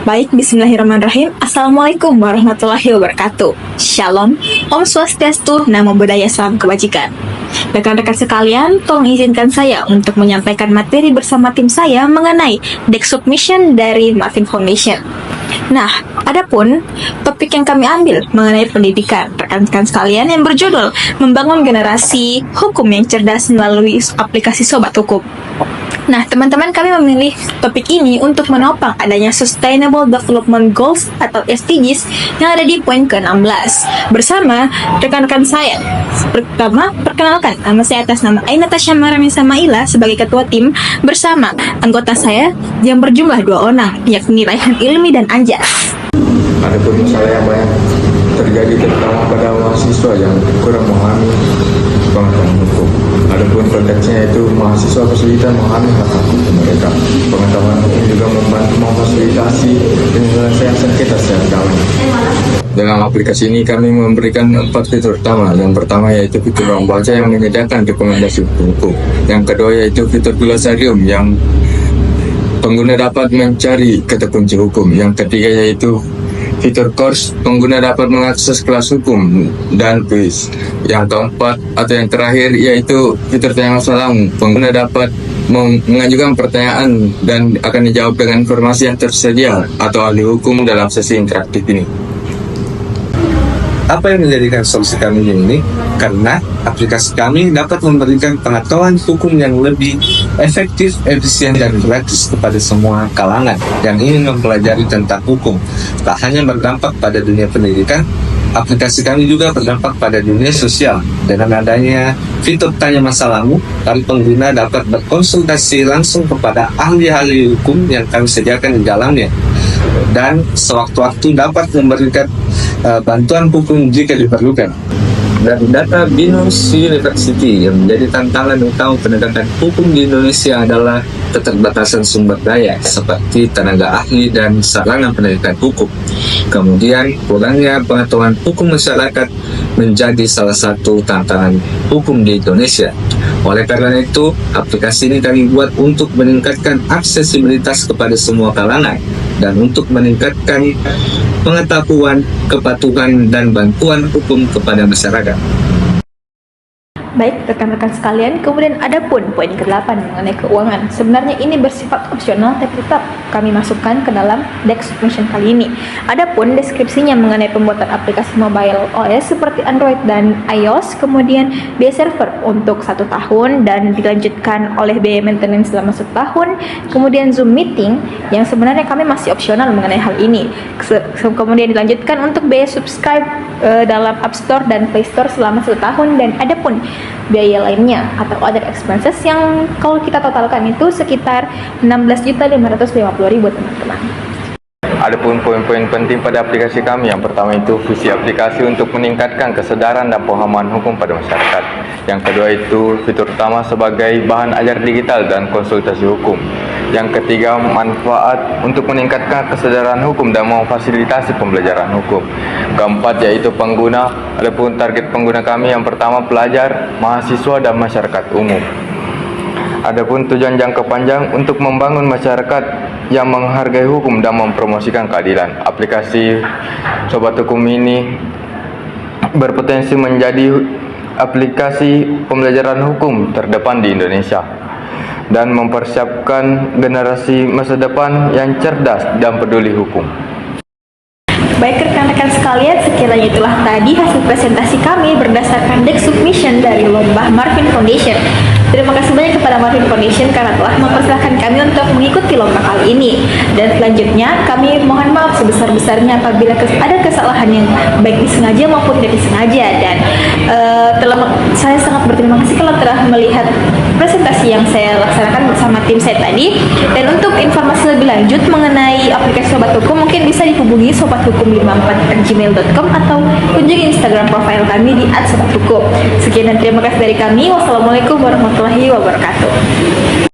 Baik, bismillahirrahmanirrahim. Assalamualaikum warahmatullahi wabarakatuh. Shalom, Om Swastiastu, Namo Buddhaya, Salam Kebajikan. Rekan-rekan sekalian, tolong izinkan saya untuk menyampaikan materi bersama tim saya mengenai Dex Submission dari Marvin Foundation. Nah, adapun topik yang kami ambil mengenai pendidikan rekan-rekan sekalian yang berjudul Membangun Generasi Hukum yang Cerdas melalui aplikasi Sobat Hukum. Nah, teman-teman, kami memilih topik ini untuk menopang adanya Sustainable Development Goals atau SDGs yang ada di poin ke-16 bersama rekan-rekan saya. Pertama, perkenalkan, nama saya atas nama Ainata Syamara Samaila sebagai ketua tim bersama anggota saya yang berjumlah 2 orang, yakni Raihan Ilmi dan Anjas. Adapun masalah yang banyak terjadi terutama pada mahasiswa yang kurang memahami pengetahuan hukum. Adapun konteksnya itu mahasiswa kesulitan memahami hak hukum mereka. Pengetahuan hukum juga membantu memfasilitasi penyelesaian sengketa secara damai. Dalam aplikasi ini kami memberikan 4 fitur utama. Yang pertama yaitu fitur ruang baca yang menyediakan rekomendasi hukum. Yang kedua yaitu fitur glosarium yang pengguna dapat mencari kata kunci hukum. Yang ketiga yaitu fitur course, pengguna dapat mengakses kelas hukum dan kuis. Yang keempat atau yang terakhir yaitu fitur tanya masalah. Pengguna dapat mengajukan pertanyaan dan akan dijawab dengan informasi yang tersedia atau ahli hukum dalam sesi interaktif ini. Apa yang menjadikan solusi kami ini? Karena aplikasi kami dapat memberikan pengetahuan hukum yang lebih efektif, efisien, dan gratis kepada semua kalangan yang ingin mempelajari tentang hukum. Tak hanya berdampak pada dunia pendidikan, aplikasi kami juga berdampak pada dunia sosial. Dengan adanya fitur tanya masalahmu, para pengguna dapat berkonsultasi langsung kepada ahli-ahli hukum yang kami sediakan di dalamnya, dan sewaktu-waktu dapat memberikan bantuan hukum jika diperlukan. Dan data Binus University yang menjadi tantangan utama penegakan hukum di Indonesia adalah keterbatasan sumber daya seperti tenaga ahli dan sarana pendidikan hukum. Kemudian kurangnya pengetahuan hukum masyarakat menjadi salah satu tantangan hukum di Indonesia. Oleh karena itu, aplikasi ini kami buat untuk meningkatkan aksesibilitas kepada semua kalangan dan untuk meningkatkan pengetahuan, kepatuhan, dan bantuan hukum kepada masyarakat. Baik, rekan-rekan sekalian, kemudian ada pun poin ke-8 mengenai keuangan. Sebenarnya ini bersifat opsional, tapi tetap kami masukkan ke dalam Dex Submission kali ini. Adapun deskripsinya mengenai pembuatan aplikasi mobile OS seperti Android dan iOS, kemudian biaya server untuk 1 tahun dan dilanjutkan oleh biaya maintenance selama 1 tahun, kemudian Zoom meeting yang sebenarnya kami masih opsional mengenai hal ini. Kemudian dilanjutkan untuk biaya subscribe dalam App Store dan Play Store selama 1 tahun, dan ada pun biaya lainnya atau other expenses yang kalau kita totalkan itu sekitar 16.550.000 teman-teman. Adapun poin-poin penting pada aplikasi kami, yang pertama itu visi aplikasi untuk meningkatkan kesadaran dan pemahaman hukum pada masyarakat. Yang kedua itu fitur utama sebagai bahan ajar digital dan konsultasi hukum. Yang ketiga, manfaat untuk meningkatkan kesadaran hukum dan memfasilitasi pembelajaran hukum. Keempat yaitu pengguna. Adapun target pengguna kami yang pertama pelajar, mahasiswa, dan masyarakat umum. Adapun tujuan jangka panjang untuk membangun masyarakat yang menghargai hukum dan mempromosikan keadilan. Aplikasi Sobat Hukum ini berpotensi menjadi aplikasi pembelajaran hukum terdepan di Indonesia dan mempersiapkan generasi masa depan yang cerdas dan peduli hukum. Baik rekan-rekan sekalian, sekiranya itulah tadi hasil presentasi kami berdasarkan Dex Submission dari lomba Marvin Foundation. Terima kasih banyak kepada Marvin Foundation karena telah mempersilahkan kami untuk mengikuti lomba kali ini. Dan selanjutnya kami mohon maaf sebesar-besarnya apabila ada kesalahan yang baik disengaja maupun tidak disengaja. Dan saya sangat berterima kasih kalau telah melihat presentasi yang saya laksanakan bersama tim saya tadi. Dan untuk informasi lebih lanjut mengenai aplikasi Sobat Hukum mungkin bisa dihubungi sobathukum54@gmail.com atau kunjungi Instagram profile kami di @sobathukum. Sekian dan terima kasih dari kami. Wassalamualaikum warahmatullahi wabarakatuh.